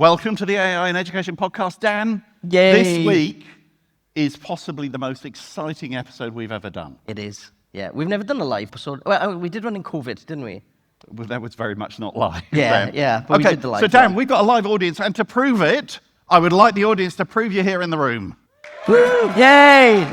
Welcome to the AI in Education podcast, Dan. Yay. This week is possibly the most exciting episode we've ever done. It is. Yeah, we've never done a live episode. Well, we did one in COVID, didn't we? Well, that was very much not live. Yeah, then. yeah. But we did the live so Dan, one. we've got a live audience, and to prove it, I would like the audience to prove you're here in the room. Woo! Yay!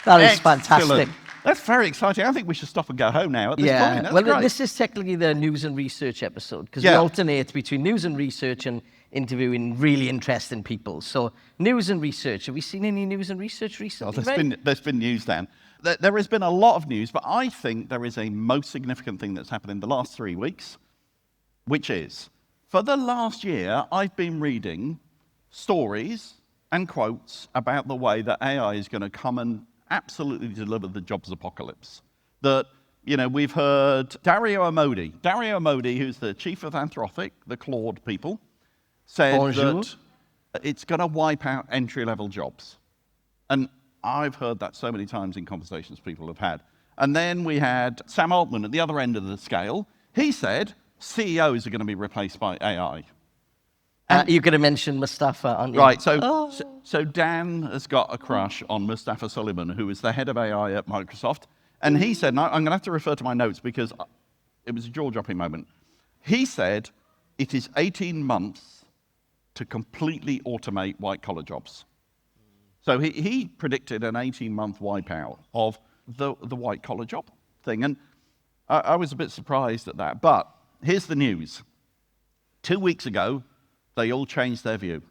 That is fantastic. Excellent. That's very exciting. I think we should stop and go home now at this point. That's well, great. this is technically the news and research episode because Yeah. we alternate between news and research and interviewing really interesting people. So, news and research. Have we seen any news and research recently? There's been news, Dan. There has been a lot of news, but I think there is a most significant thing that's happened in the last 3 weeks, which is, for the last year, I've been reading stories and quotes about the way that AI is going to come and absolutely deliver the jobs apocalypse. That, we've heard Dario Amodi, who's the chief of Anthropic, the Claude people, said that it's going to wipe out entry-level jobs. And I've heard that so many times in conversations people have had. And then we had Sam Altman at the other end of the scale. He said CEOs are going to be replaced by AI. You're going to mention Mustafa, aren't you? Right, so Dan has got a crush on Mustafa Suleyman, who is the head of AI at Microsoft. And he said, and I'm going to have to refer to my notes because it was a jaw-dropping moment. He said it is 18 months to completely automate white-collar jobs. So he predicted an 18-month wipeout of the white-collar job thing. And I was a bit surprised at that. But here's the news. 2 weeks ago, they all changed their view.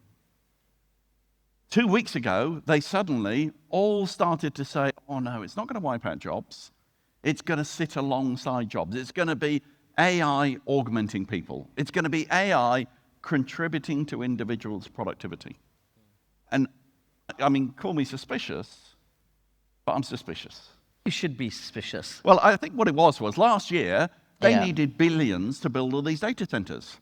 2 weeks ago, they suddenly all started to say, oh no, it's not going to wipe out jobs. It's going to sit alongside jobs. It's going to be AI augmenting people. It's going to be AI contributing to individuals' productivity. And I mean, call me suspicious, but I'm suspicious. You should be suspicious. Well, I think what it was last year, they needed billions to build all these data centers.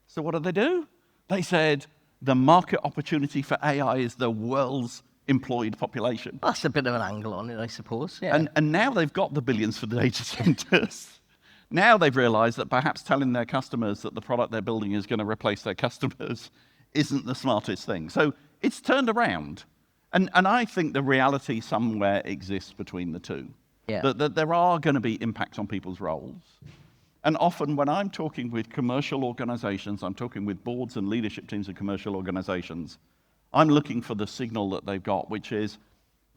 So what do? They said the market opportunity for AI is the world's employed population. That's a bit of an angle on it, I suppose. Yeah. And now they've got the billions for the data centers. Now they've realized that perhaps telling their customers that the product they're building is going to replace their customers isn't the smartest thing. So it's turned around. And I think the reality somewhere exists between the two. Yeah. That there are going to be impacts on people's roles. And often when I'm talking with commercial organizations, I'm talking with boards and leadership teams of commercial organizations, I'm looking for the signal that they've got, which is,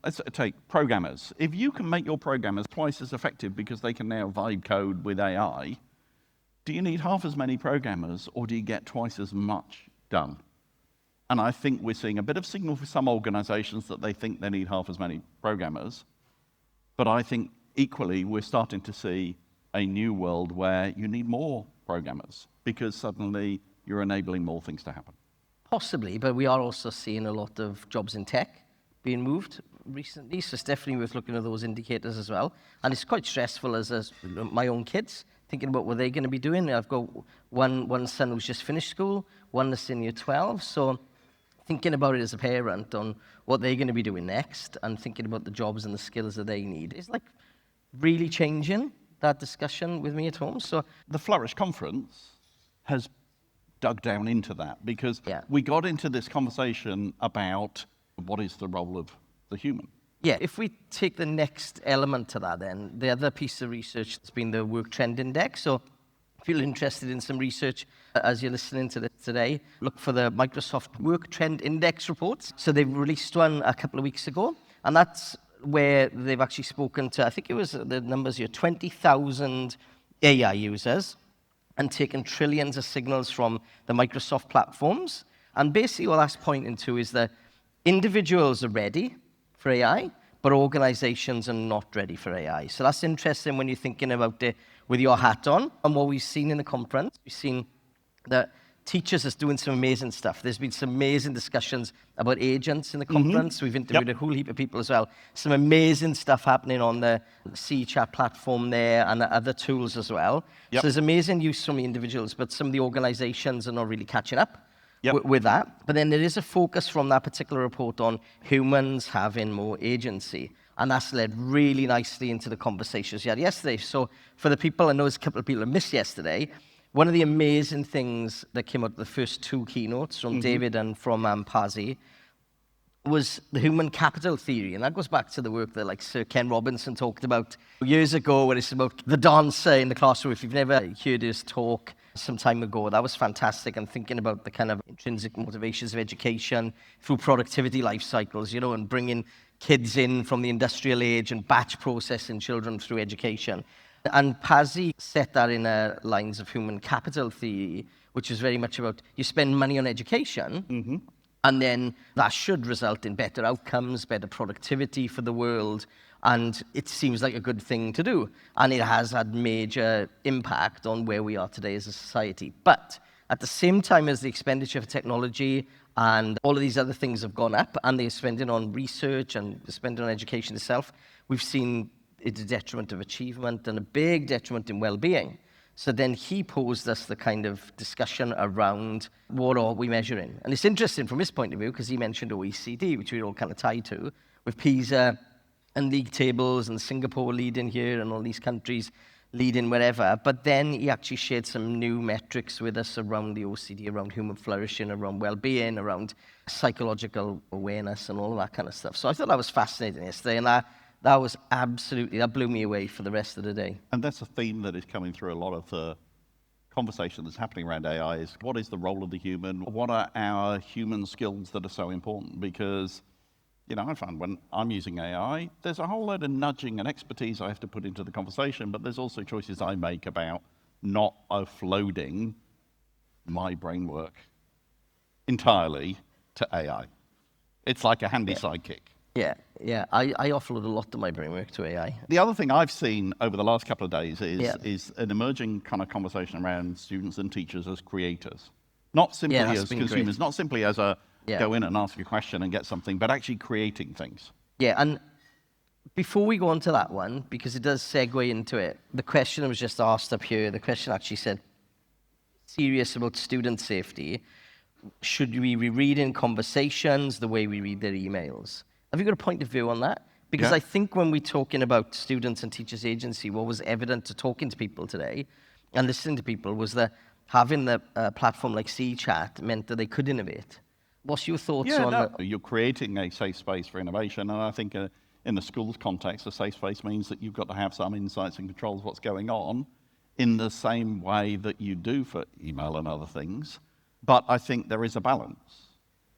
let's take programmers. If you can make your programmers twice as effective because they can now vibe code with AI, do you need half as many programmers or do you get twice as much done? And I think we're seeing a bit of signal for some organizations that they think they need half as many programmers. But I think equally we're starting to see a new world where you need more programmers because suddenly you're enabling more things to happen. Possibly, but we are also seeing a lot of jobs in tech being moved recently, so it's definitely worth looking at those indicators as well. And it's quite stressful as my own kids, thinking about what they're going to be doing. I've got one son who's just finished school, one that's in year 12, so thinking about it as a parent on what they're going to be doing next and thinking about the jobs and the skills that they need is like really changing that discussion with me at home. So the Flourish Conference has dug down into that because we got into this conversation about what is the role of the human. Yeah, if we take the next element to that then, the other piece of research has been the Work Trend Index. So if you're interested in some research as you're listening to this today, look for the Microsoft Work Trend Index reports. So they've released one a couple of weeks ago, and that's where they've actually spoken to, I think it was the numbers here, 20,000 AI users and taken trillions of signals from the Microsoft platforms. And basically what that's pointing to is that individuals are ready for AI, but organizations are not ready for AI. So that's interesting when you're thinking about it with your hat on. And what we've seen in the conference, we've seen that teachers is doing some amazing stuff. There's been some amazing discussions about agents in the conference. We've interviewed a whole heap of people as well. Some amazing stuff happening on the C-Chat platform there and other tools as well. So there's amazing use from the individuals, but some of the organizations are not really catching up with that. But then there is a focus from that particular report on humans having more agency. And that's led really nicely into the conversations we had yesterday. So for the people, I know there's a couple of people who missed yesterday, one of the amazing things that came out of the first two keynotes from David and from Pasi was the human capital theory. And that goes back to the work that like Sir Ken Robinson talked about years ago, where it's about the dancer in the classroom. If you've never heard his talk some time ago, that was fantastic. And thinking about the kind of intrinsic motivations of education through productivity life cycles, and bringing kids in from the industrial age and batch processing children through education. And Pasi set that in lines of human capital theory, which is very much about you spend money on education, and then that should result in better outcomes, better productivity for the world, and it seems like a good thing to do. And it has had major impact on where we are today as a society. But at the same time as the expenditure for technology and all of these other things have gone up, and they're spending on research and they're spending on education itself, we've seen it's a detriment of achievement and a big detriment in well-being. So then he posed us the kind of discussion around what are we measuring. And it's interesting from his point of view, because he mentioned OECD, which we're all kind of tied to, with PISA and league tables and Singapore leading here and all these countries leading wherever. But then he actually shared some new metrics with us around the OECD, around human flourishing, around well-being, around psychological awareness and all of that kind of stuff. So I thought that was fascinating yesterday, and that blew me away for the rest of the day. And that's a theme that is coming through a lot of the conversation that's happening around AI is what is the role of the human? What are our human skills that are so important? Because, I find when I'm using AI, there's a whole load of nudging and expertise I have to put into the conversation, but there's also choices I make about not offloading my brain work entirely to AI. It's like a handy sidekick. Yeah. I offload a lot of my brainwork to AI. The other thing I've seen over the last couple of days is an emerging kind of conversation around students and teachers as creators. Not simply as consumers, not simply as go in and ask a question and get something, but actually creating things. Yeah, and before we go on to that one, because it does segue into it, the question that was just asked up here, the question actually said, serious about student safety, should we be reading conversations the way we read their emails? Have you got a point of view on that? Because I think when we're talking about students and teachers agency, what was evident to talking to people today and listening to people was that having the platform like CChat meant that they could innovate. What's your thoughts on that? You're creating a safe space for innovation, and I think in the school's context, a safe space means that you've got to have some insights and controls of what's going on in the same way that you do for email and other things. But I think there is a balance.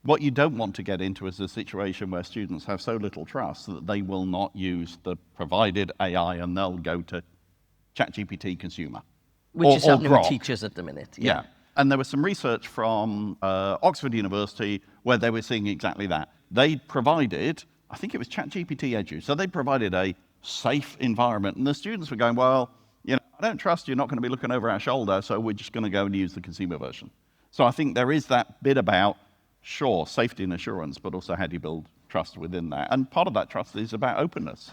What you don't want to get into is a situation where students have so little trust that they will not use the provided AI and they'll go to ChatGPT consumer. Which is happening with teachers at the minute. Yeah. And there was some research from Oxford University where they were seeing exactly that. They provided, I think it was ChatGPT Edu, so they provided a safe environment. And the students were going, well, I don't trust you're not going to be looking over our shoulder, so we're just going to go and use the consumer version. So I think there is that bit about, sure, safety and assurance, but also how do you build trust within that? And part of that trust is about openness.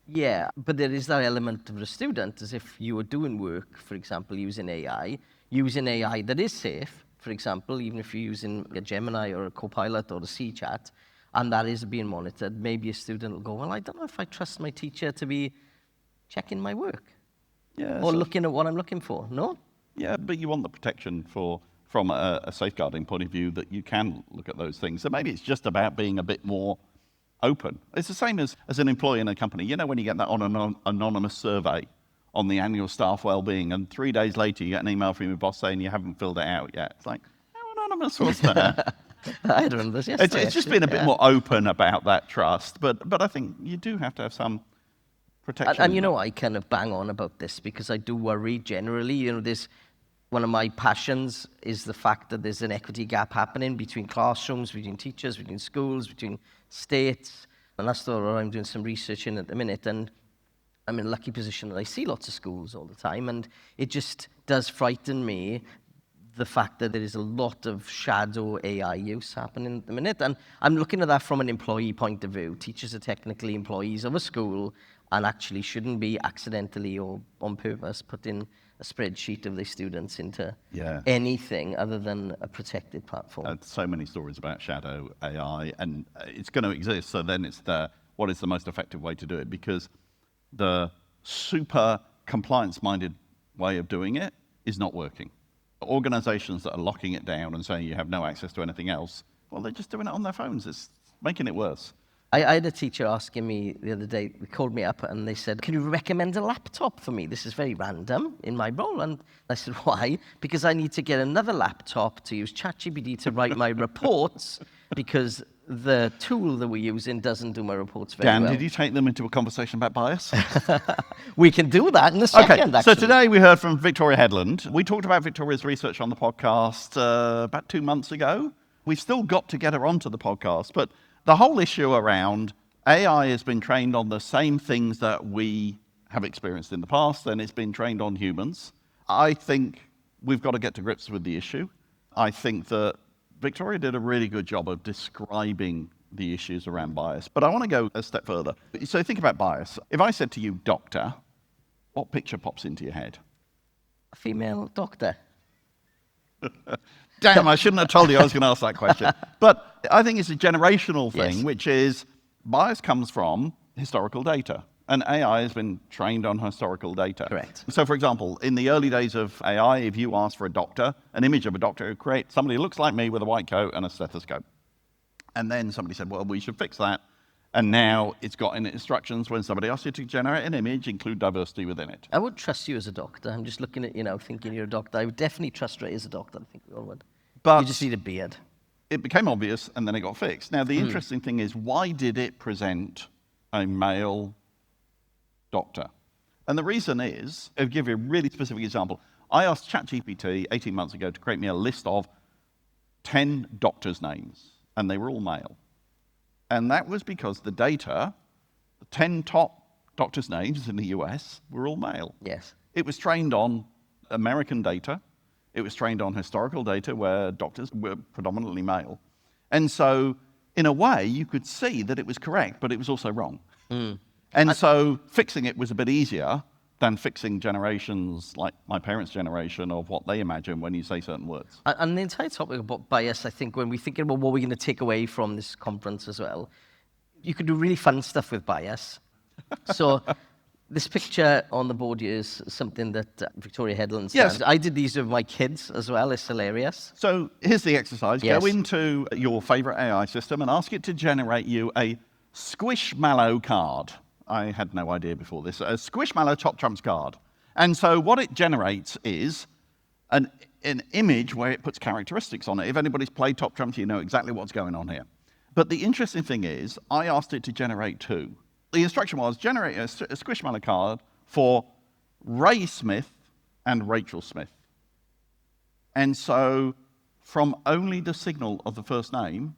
Yeah, but there is that element of the student, as if you were doing work, for example, using AI that is safe, for example, even if you're using a Gemini or a Copilot or a CChat, and that is being monitored, maybe a student will go, well, I don't know if I trust my teacher to be checking my work or looking at what I'm looking for, no? Yeah, but you want the protection from a safeguarding point of view that you can look at those things. So maybe it's just about being a bit more open. It's the same as an employee in a company. When you get that on an anonymous survey on the annual staff well-being, and 3 days later you get an email from your boss saying you haven't filled it out yet. It's like, how anonymous was that? I had one of those yesterday. It's just been a bit more open about that trust, but I think you do have to have some protection. And I kind of bang on about this because I do worry generally. There's one of my passions is the fact that there's an equity gap happening between classrooms, between teachers, between schools, between states. And that's what I'm doing some research in at the minute. And I'm in a lucky position that I see lots of schools all the time. And it just does frighten me, the fact that there is a lot of shadow AI use happening at the minute. And I'm looking at that from an employee point of view. Teachers are technically employees of a school and actually shouldn't be accidentally or on purpose putting a spreadsheet of their students into anything other than a protected platform. So many stories about shadow AI, and it's going to exist. So then it's what is the most effective way to do it? Because the super compliance-minded way of doing it is not working. Organisations that are locking it down and saying you have no access to anything else, well, they're just doing it on their phones. It's making it worse. I had a teacher asking me the other day, they called me up and they said, can you recommend a laptop for me? This is very random in my role. And I said, why? Because I need to get another laptop to use ChatGPT to write my reports because the tool that we're using doesn't do my reports very well. Dan, did you take them into a conversation about bias? We can do that in a second, Okay, so actually. today we heard from Victoria Headland. We talked about Victoria's research on the podcast about 2 months ago. We've still got to get her onto the podcast, but the whole issue around AI has been trained on the same things that we have experienced in the past, and it's been trained on humans. I think we've got to get to grips with the issue. I think that Victoria did a really good job of describing the issues around bias, but I want to go a step further. So think about bias. If I said to you, doctor, what picture pops into your head? A female doctor. Damn, I shouldn't have told you I was going to ask that question. But I think it's a generational thing, Yes. which is bias comes from historical data. And AI has been trained on historical data. Correct. So, for example, in the early days of AI, if you asked for a doctor, an image of a doctor, it would create somebody who looks like me with a white coat and a stethoscope. And then somebody said, well, we should fix that. And now it's got in instructions when somebody asks you to generate an image, include diversity within it. I would trust you as a doctor. I'm just looking at, thinking you're a doctor. I would definitely trust Ray as a doctor. I think we all would. But You just need a beard. it became obvious and then it got fixed. Now, the interesting thing is, why did it present a male doctor? And the reason is, I'll give you a really specific example. I asked ChatGPT 18 months ago to create me a list of 10 doctors' names, and they were all male. And that was because the data, the 10 top doctors' names in the US were all male. Yes. It was trained on American data. It was trained on historical data where doctors were predominantly male. And so, in a way, you could see that it was correct, but it was also wrong. And so, fixing it was a bit easier than fixing generations like my parents' generation of what they imagine when you say certain words. And the entire topic about bias, I think, when we're thinking about what we're going to take away from this conference as well, you could do really fun stuff with bias. So this picture on the board here is something that Victoria Headland said. Yes. I did these with my kids as well. It's hilarious. So here's the exercise. Yes. Go into your favorite AI system and ask it to generate you a Squishmallow card. I had no idea before this. A Squishmallow Top Trumps card. And so what it generates is an image where it puts characteristics on it. If anybody's played Top Trumps, you know exactly what's going on here. But the interesting thing is, I asked it to generate two. The instruction was, generate a Squishmallow card for Ray Smith and Rachel Smith. And so, from only the signal of the first name,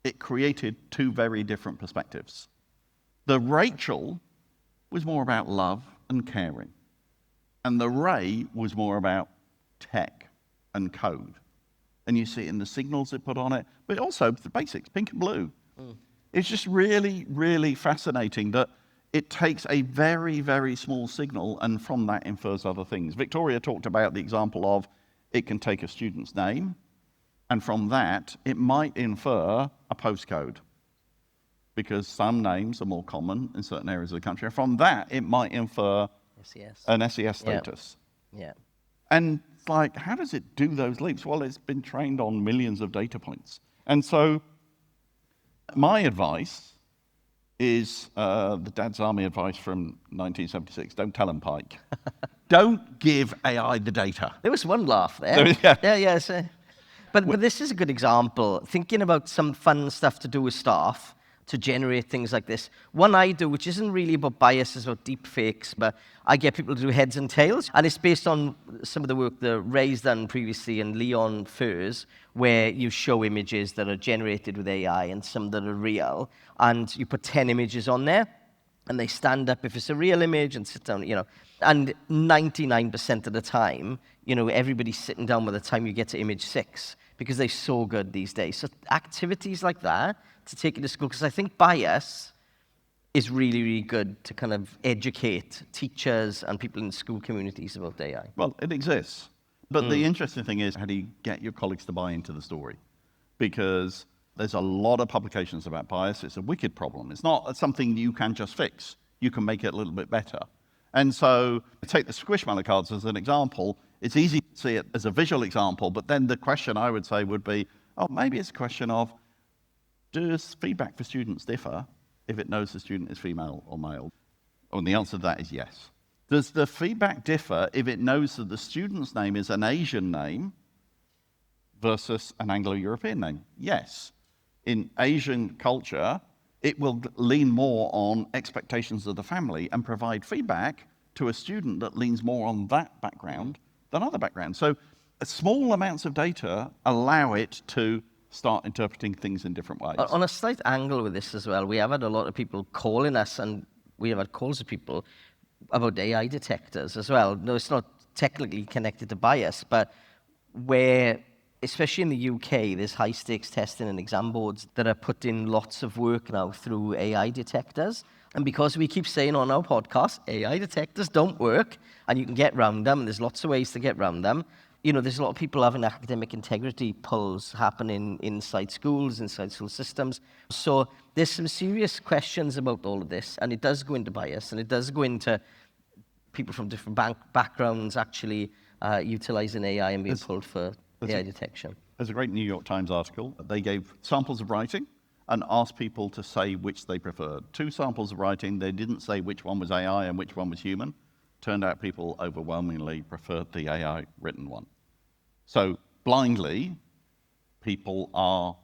it created two very different perspectives. The Rachel was more about love and caring. And the Ray was more about tech and code. And you see it in the signals it put on it, but also the basics, pink and blue. It's just really, really fascinating that it takes a very, very small signal and from that infers other things. Victoria talked about the example of it can take a student's name, and from that, it might infer a postcode, because some names are more common in certain areas of the country. And from that, it might infer SES. an SES status. Yeah. And it's like, how does it do those leaps? Well, it's been trained on millions of data points. And so my advice is the Dad's Army advice from 1976. Don't tell them, Pike. Don't give AI the data. There was one laugh there. Yeah. Yeah. So, but this is a good example. Thinking about some fun stuff to do with staff to generate things like this. One I do, which isn't really about bias, is about deep fakes, but I get people to do heads and tails, and it's based on some of the work that Ray's done previously and Leon Furs, where you show images that are generated with AI and some that are real, and you put 10 images on there, and they stand up if it's a real image and sit down, and 99% of the time, everybody's sitting down by the time you get to image 6, because they're so good these days. So activities like that to take into school, because I think bias is really, really good to kind of educate teachers and people in school communities about AI. Well, it exists. But the interesting thing is, how do you get your colleagues to buy into the story? Because there's a lot of publications about bias. It's a wicked problem. It's not something you can just fix. You can make it a little bit better. And so, take the Squishmallow cards as an example. it's easy to see it as a visual example, but then the question I would say would be, oh, maybe it's a question of, does feedback for students differ if it knows the student is female or male? And the answer to that is yes. Does the feedback differ if it knows that the student's name is an Asian name versus an Anglo-European name? Yes. In Asian culture, it will lean more on expectations of the family and provide feedback to a student that leans more on that background than other backgrounds. So small amounts of data allow it to start interpreting things in different ways. On a slight angle with this as well, we have had a lot of people calling us, and we have had calls of people about AI detectors as well. No, it's not technically connected to bias, but where, especially in the UK, there's high-stakes testing and exam boards that are putting lots of work now through AI detectors. And because we keep saying on our podcast, AI detectors don't work, and you can get around them, and there's lots of ways to get around them. You know, there's a lot of people having academic integrity pulls happening inside schools, inside school systems. So there's some serious questions about all of this, and it does go into bias, and it does go into people from different backgrounds actually utilizing AI and being pulled for AI detection. There's a great New York Times article. They gave samples of writing and asked people to say which they preferred. 2 samples of writing, they didn't say which one was AI and which one was human. Turned out people overwhelmingly preferred the AI written one. So blindly, people are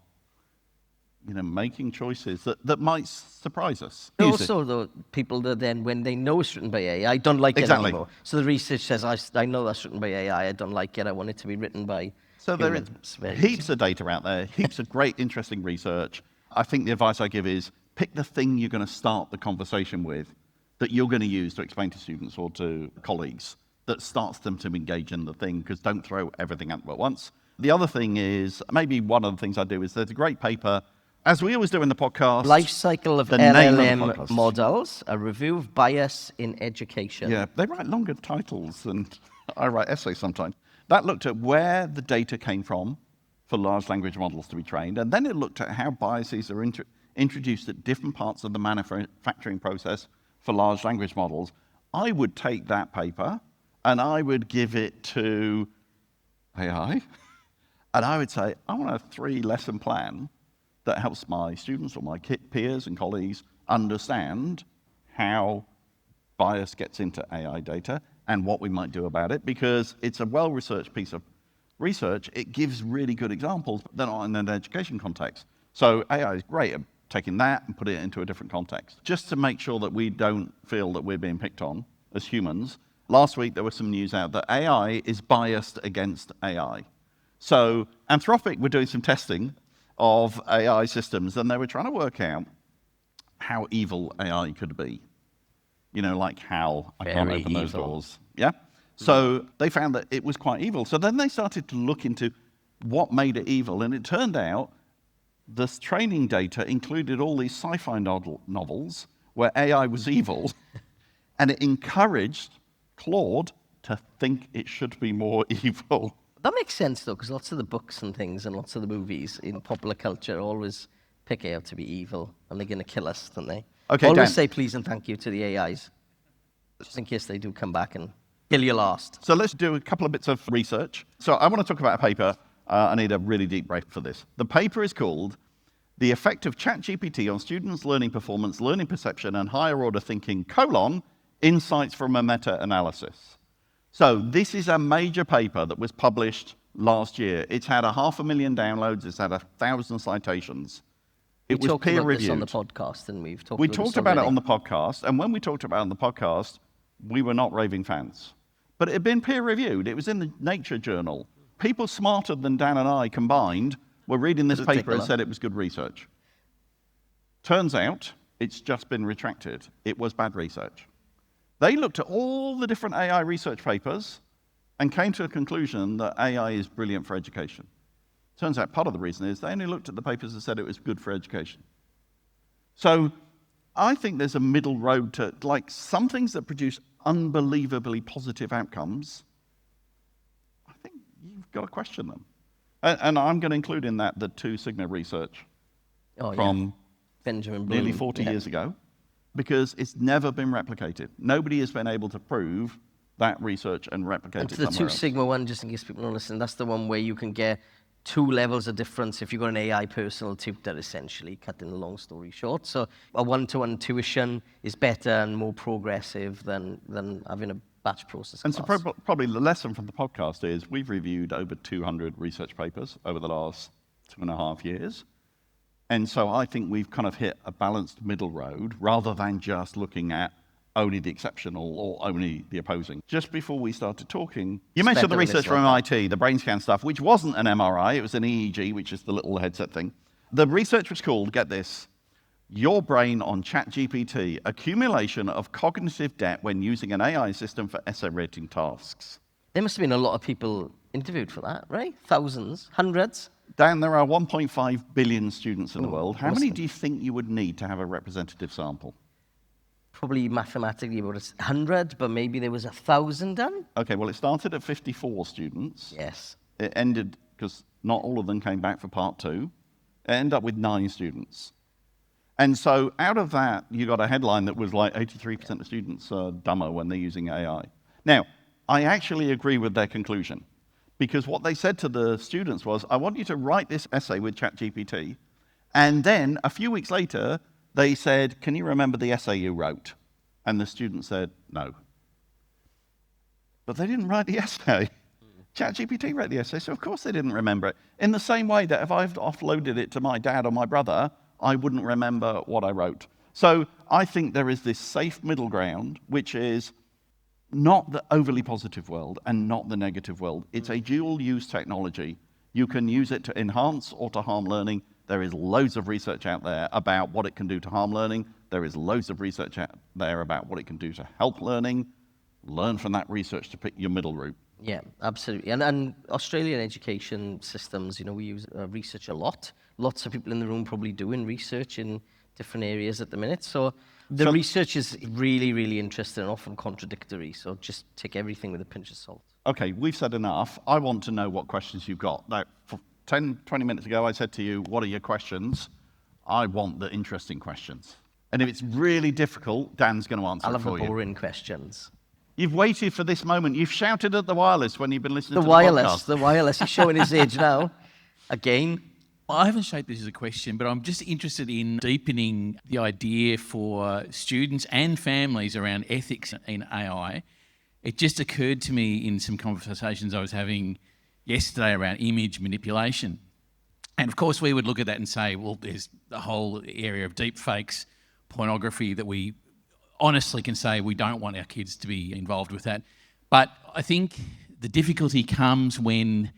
making choices that might surprise us. Also, though, people that then, when they know it's written by AI, don't like it anymore. So the research says, I know that's written by AI, I don't like it, I want it to be written by So there is heaps of data out there, heaps of great, interesting research. I think the advice I give is pick the thing you're going to start the conversation with that you're going to use to explain to students or to colleagues that starts them to engage in the thing, because don't throw everything at them at once. The other thing is, maybe one of the things I do is there's a great paper, as we always do in the podcast. Life cycle of LLM models, a review of bias in education. Yeah, they write longer titles than I write essays sometimes. That looked at where the data came from for large language models to be trained, and then it looked at how biases are introduced at different parts of the manufacturing process for large language models. I would take that paper and I would give it to AI, and I would say, I want a 3-lesson plan that helps my students or my peers and colleagues understand how bias gets into AI data and what we might do about it, because it's a well-researched piece of research. It gives really good examples, but they're not in an education context. So AI is great at taking that and putting it into a different context. Just to make sure that we don't feel that we're being picked on as humans, last week there was some news out that AI is biased against AI. So Anthropic were doing some testing of AI systems, and they were trying to work out how evil AI could be. Like how I can't open those doors. Yeah? So they found that it was quite evil. So then they started to look into what made it evil, and it turned out this training data included all these sci-fi novels where AI was evil, and it encouraged Claude to think it should be more evil. That makes sense, though, because lots of the books and things and lots of the movies in popular culture always pick AI to be evil, and they're going to kill us, don't they? Okay, always Dan. say please and thank you to the AIs, just in case they do come back and kill you last. So let's do a couple of bits of research. So I want to talk about a paper. I need a really deep break for this. The paper is called The Effect of ChatGPT on Students' Learning Performance, Learning Perception, and Higher Order Thinking, Insights from a Meta-Analysis. So this is a major paper that was published last year. It's had 500,000 downloads. It's had 1,000 citations. It was peer-reviewed. On the podcast, and we talked about it on the podcast, and when we talked about it on the podcast, we were not raving fans. But it had been peer-reviewed. It was in the Nature journal. People smarter than Dan and I combined were reading this paper and said it was good research. Turns out, it's just been retracted. It was bad research. They looked at all the different AI research papers and came to a conclusion that AI is brilliant for education. Turns out part of the reason is they only looked at the papers and said it was good for education. So I think there's a middle road to, like, some things that produce unbelievably positive outcomes, I think you've got to question them. And I'm going to include in that the 2 Sigma research from Benjamin Bloom, nearly 40 years ago, because it's never been replicated. Nobody has been able to prove that research and replicate And it to the somewhere Two else. Sigma one, just in case people don't listen, that's the one where you can get 2 levels of difference if you've got an AI personal tutor, essentially, cutting the long story short. So a one-to-one tuition is better and more progressive than having a batch process And so class. probably the lesson from the podcast is we've reviewed over 200 research papers over the last 2.5 years. And so I think we've kind of hit a balanced middle road rather than just looking at only the exceptional or only the opposing. Just before we started talking, you mentioned the research from MIT, the brain scan stuff, which wasn't an MRI, it was an EEG, which is the little headset thing. The research was called, get this, Your Brain on ChatGPT, Accumulation of Cognitive Debt When Using an AI System for Essay Rating Tasks. There must have been a lot of people interviewed for that, right? Thousands, hundreds? Dan, there are 1.5 billion students in the world. How many listen. do you think you would need to have a representative sample? Probably mathematically about 100, but maybe there was 1,000 done? Okay, well, it started at 54 students. Yes. It ended, because not all of them came back for part 2. It ended up with 9 students. And so out of that, you got a headline that was like 83% of students are dumber when they're using AI. Now, I actually agree with their conclusion, because what they said to the students was, I want you to write this essay with ChatGPT, and then a few weeks later, they said, can you remember the essay you wrote? And the student said, no. But they didn't write the essay. ChatGPT wrote the essay, so of course they didn't remember it. In the same way that if I've offloaded it to my dad or my brother, I wouldn't remember what I wrote. So I think there is this safe middle ground, which is not the overly positive world and not the negative world. It's a dual-use technology. You can use it to enhance or to harm learning. There is loads of research out there about what it can do to harm learning. There is loads of research out there about what it can do to help learning. Learn from that research to pick your middle route. Yeah, absolutely. And Australian education systems, we use research a lot. Lots of people in the room probably doing research in different areas at the minute. So the research is really, really interesting and often contradictory. So just take everything with a pinch of salt. Okay, we've said enough. I want to know what questions you've got. Now, 10, 20 minutes ago, I said to you, what are your questions? I want the interesting questions. And if it's really difficult, Dan's going to answer I it love the for you. boring questions. You've waited for this moment. You've shouted at the wireless when you've been listening to the Wireless, podcast. the wireless. He's showing his age now. Again. Well, I haven't shaped this as a question, but I'm just interested in deepening the idea for students and families around ethics in AI. It just occurred to me in some conversations I was having yesterday around image manipulation. And of course, we would look at that and say, well, there's the whole area of deep fakes, pornography that we honestly can say we don't want our kids to be involved with that. But I think the difficulty comes when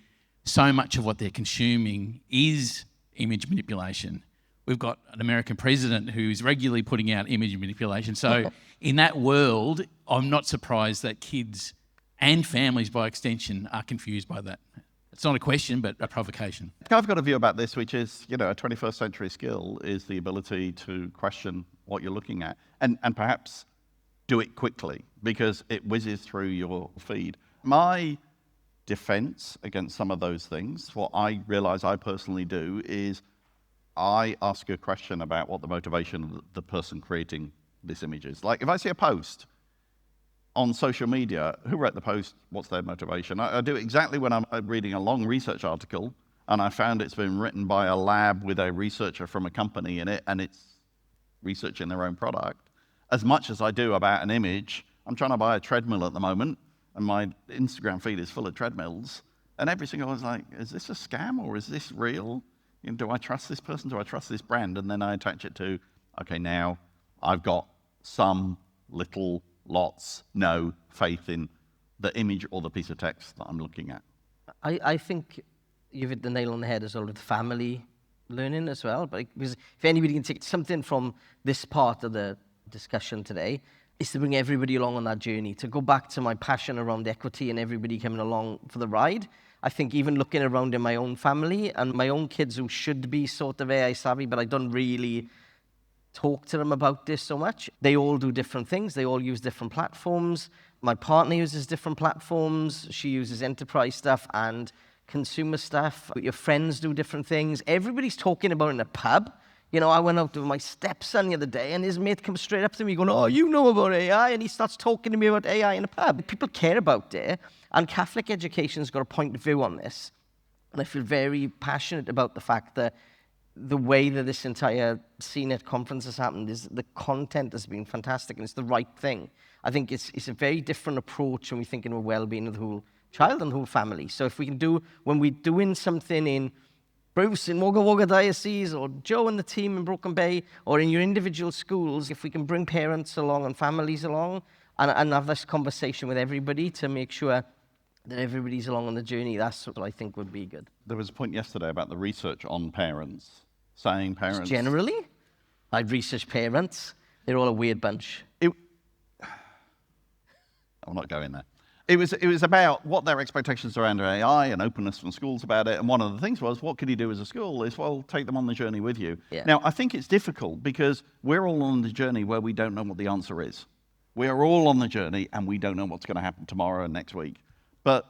so much of what they're consuming is image manipulation. We've got an American president who's regularly putting out image manipulation. So in that world, I'm not surprised that kids and families by extension are confused by that. It's not a question, but a provocation. I've got a view about this, which is, a 21st century skill is the ability to question what you're looking at and perhaps do it quickly because it whizzes through your feed. My defense against some of those things, what I realize I personally do is I ask a question about what the motivation of the person creating this image is. Like if I see a post on social media, who wrote the post, what's their motivation? I do it exactly when I'm reading a long research article and I found it's been written by a lab with a researcher from a company in it and it's researching their own product. As much as I do about an image, I'm trying to buy a treadmill at the moment and my Instagram feed is full of treadmills and every single one's like, is this a scam or is this real? Do I trust this person? Do I trust this brand? And then I attach it to, okay, now I've got some little no faith in the image or the piece of text that I'm looking at. I think you've hit the nail on the head as well with family learning as well. But because if anybody can take something from this part of the discussion today, is to bring everybody along on that journey, to go back to my passion around equity and everybody coming along for the ride. I think even looking around in my own family and my own kids who should be sort of AI savvy, but I don't really talk to them about this so much. They all do different things. They all use different platforms. My partner uses different platforms. She uses enterprise stuff and consumer stuff. Your friends do different things. Everybody's talking about it in a pub. You know, I went out with my stepson the other day, and his mate comes straight up to me going, oh, you know about AI? And he starts talking to me about AI in a pub. People care about it, and Catholic education's got a point of view on this. And I feel very passionate about the fact that the way that this entire CNET conference has happened is the content has been fantastic, and it's the right thing. I think it's a very different approach when we think in a well-being of the whole child and the whole family. So if we can do, when we're doing something in Bruce in Wagga Wagga Diocese, or Joe and the team in Broken Bay, or in your individual schools, if we can bring parents along and families along and have this conversation with everybody to make sure that everybody's along on the journey, that's what I think would be good. There was a point yesterday about the research on parents, saying parents... Generally, I've researched parents. They're all a weird bunch. I'm not going there. It was about what their expectations are around AI and openness from schools about it. And one of the things was, what could you do as a school is, well, take them on the journey with you. Yeah. Now, I think it's difficult because we're all on the journey where we don't know what the answer is. We are all on the journey and we don't know what's going to happen tomorrow and next week. But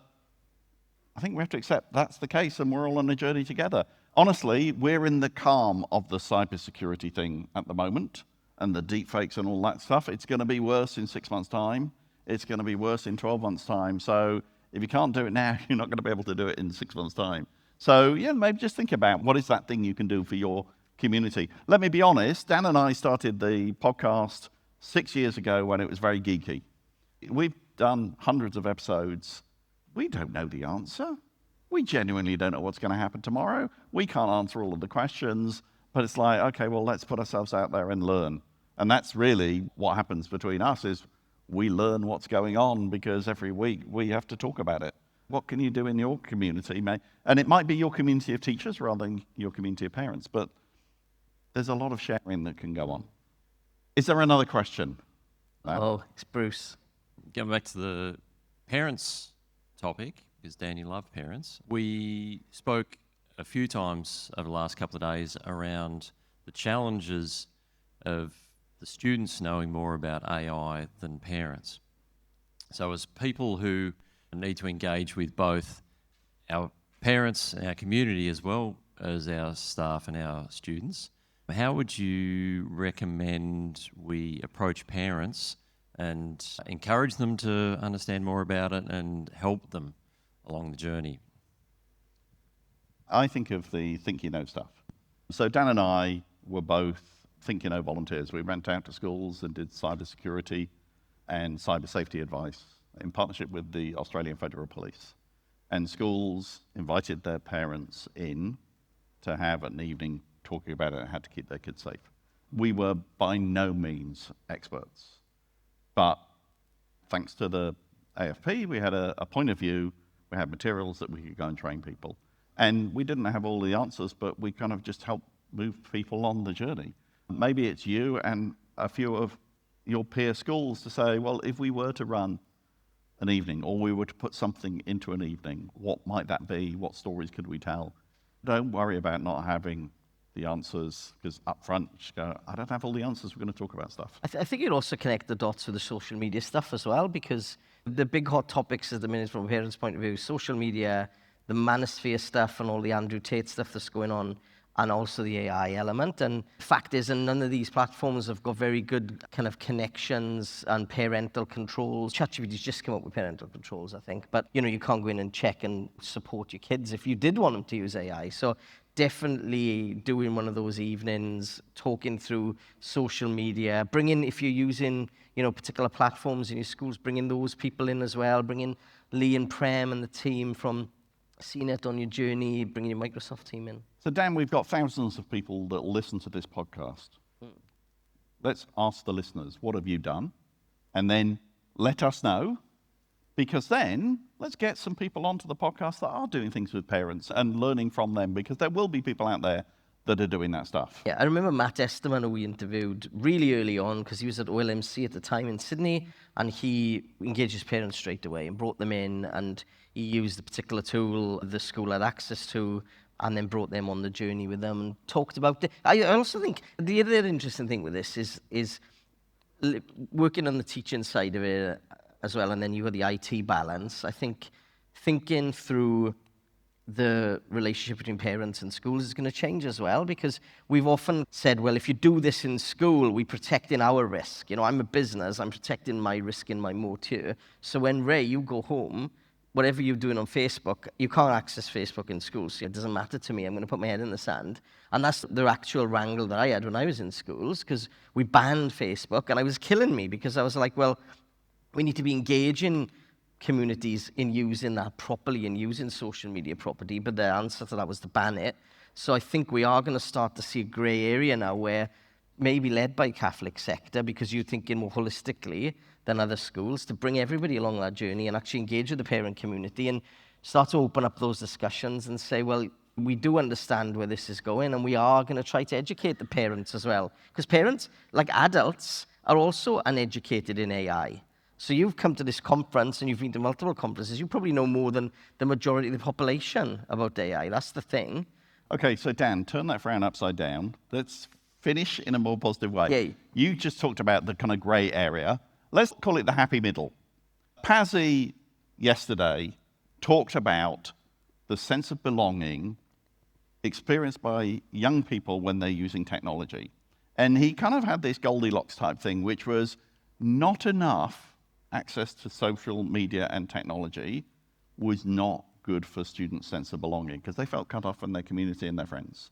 I think we have to accept that's the case and we're all on a journey together. Honestly, we're in the calm of the cybersecurity thing at the moment and the deepfakes and all that stuff. It's going to be worse in 6 months' time. It's going to be worse in 12 months' time. So if you can't do it now, you're not going to be able to do it in 6 months' time. So yeah, maybe just think about what is that thing you can do for your community. Let me be honest, Dan and I started the podcast 6 years ago when it was very geeky. We've done hundreds of episodes. We don't know the answer. We genuinely don't know what's going to happen tomorrow. We can't answer all of the questions, but it's like, okay, well, let's put ourselves out there and learn. And that's really what happens between us is we learn what's going on because every week we have to talk about it. What can you do in your community? And it might be your community of teachers rather than your community of parents, but there's a lot of sharing that can go on. Is there another question? Oh, it's Bruce. Going back to the parents topic, because Dan, you love parents. We spoke a few times over the last couple of days around the challenges of the students knowing more about AI than parents. So as people who need to engage with both our parents and our community as well as our staff and our students, how would you recommend we approach parents and encourage them to understand more about it and help them along the journey? I think of the Think You Know stuff. So Dan and I were both Think You Know volunteers. We went out to schools and did cybersecurity and cyber safety advice in partnership with the Australian Federal Police. And schools invited their parents in to have an evening talking about it and how to keep their kids safe. We were by no means experts, but thanks to the AFP, we had a point of view, we had materials that we could go and train people. And we didn't have all the answers, but we kind of just helped move people on the journey. Maybe it's you and a few of your peer schools to say, well, if we were to run an evening or we were to put something into an evening, what might that be? What stories could we tell? Don't worry about not having the answers, because up front, just go, I don't have all the answers, we're going to talk about stuff. I think you'd also connect the dots with the social media stuff as well, because the big hot topics at the minute from a parent's point of view, social media, the manosphere stuff and all the Andrew Tate stuff that's going on, and also the AI element. And the fact is, and none of these platforms have got very good kind of connections and parental controls. ChatGPT's just come up with parental controls, I think. But, you know, you can't go in and check and support your kids if you did want them to use AI. So definitely doing one of those evenings, talking through social media, bringing, if you're using, you know, particular platforms in your schools, bringing those people in as well, bringing Lee and Prem and the team from CNET on your journey, bringing your Microsoft team in. So Dan, we've got thousands of people that listen to this podcast. Let's ask the listeners, what have you done? And then let us know, because then let's get some people onto the podcast that are doing things with parents and learning from them, because there will be people out there that are doing that stuff. Yeah, I remember Matt Esterman, who we interviewed really early on, because he was at OLMC at the time in Sydney, and he engaged his parents straight away and brought them in, and he used the particular tool the school had access to, and then brought them on the journey with them and talked about it. I also think the other interesting thing with this is working on the teaching side of it as well, and then you have the IT balance. I think thinking through the relationship between parents and schools is going to change as well, because we've often said, well, if you do this in school, we're protecting our risk. You know, I'm a business, I'm protecting my risk in my moat here. So when, Ray, you go home, whatever you're doing on Facebook, you can't access Facebook in school, so it doesn't matter to me. I'm going to put my head in the sand. And that's the actual wrangle that I had when I was in schools, because we banned Facebook, and it was killing me, because I was like, well, we need to be engaging communities in using that properly and using social media properly, but the answer to that was to ban it. So I think we are going to start to see a grey area now where maybe led by Catholic sector, because you're thinking more holistically than other schools, to bring everybody along that journey and actually engage with the parent community and start to open up those discussions and say, well, we do understand where this is going, and we are going to try to educate the parents as well. Because parents, like adults, are also uneducated in AI. So you've come to this conference and you've been to multiple conferences. You probably know more than the majority of the population about AI. That's the thing. Okay, so Dan, turn that frown upside down. Let's finish in a more positive way. Yay. You just talked about the kind of grey area. Let's call it the happy middle. Pasi yesterday talked about the sense of belonging experienced by young people when they're using technology. And he kind of had this Goldilocks type thing, which was not enough access to social media and technology was not good for students' sense of belonging, because they felt cut off from their community and their friends.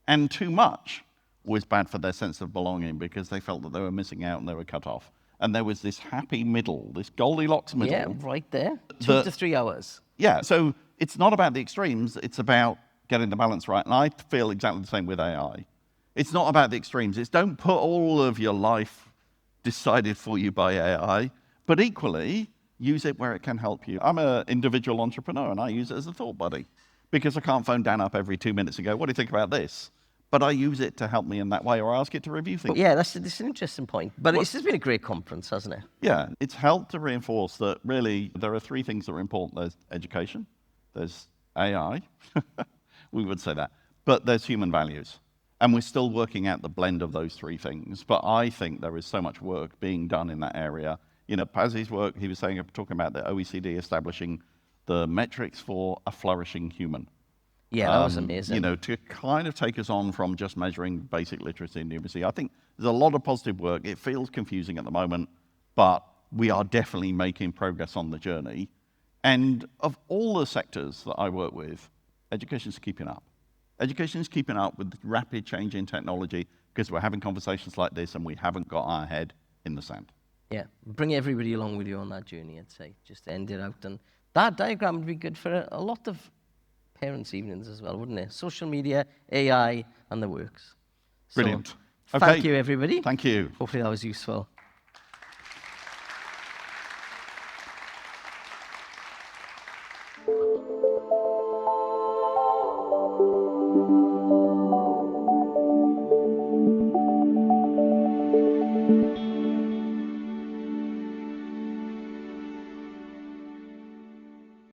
And too much was bad for their sense of belonging, because they felt that they were missing out and they were cut off. And there was this happy middle, this Goldilocks middle. Yeah, right there. 2 to 3 hours. Yeah, so it's not about the extremes, it's about getting the balance right. And I feel exactly the same with AI. It's not about the extremes. It's don't put all of your life decided for you by AI, but equally, use it where it can help you. I'm an individual entrepreneur, and I use it as a thought buddy, because I can't phone Dan up every 2 minutes and go, what do you think about this? But I use it to help me in that way, or ask it to review things. Yeah, that's an interesting point. But this has been a great conference, hasn't it? Yeah, it's helped to reinforce that really there are 3 things that are important. There's education, there's AI, we would say that, but there's human values. And we're still working out the blend of those 3 things. But I think there is so much work being done in that area. You know, Pasi's work, he was talking about the OECD establishing the metrics for a flourishing human. Yeah, that was amazing. You know, to kind of take us on from just measuring basic literacy and numeracy. I think there's a lot of positive work. It feels confusing at the moment, but we are definitely making progress on the journey. And of all the sectors that I work with, education's keeping up. Education's keeping up with the rapid change in technology, because we're having conversations like this and we haven't got our head in the sand. Yeah, bring everybody along with you on that journey, I'd say. Just end it out. And that diagram would be good for a lot of parents' evenings as well, wouldn't it? Social media, AI, and the works. Brilliant. So, thank you, everybody. Thank you. Hopefully that was useful.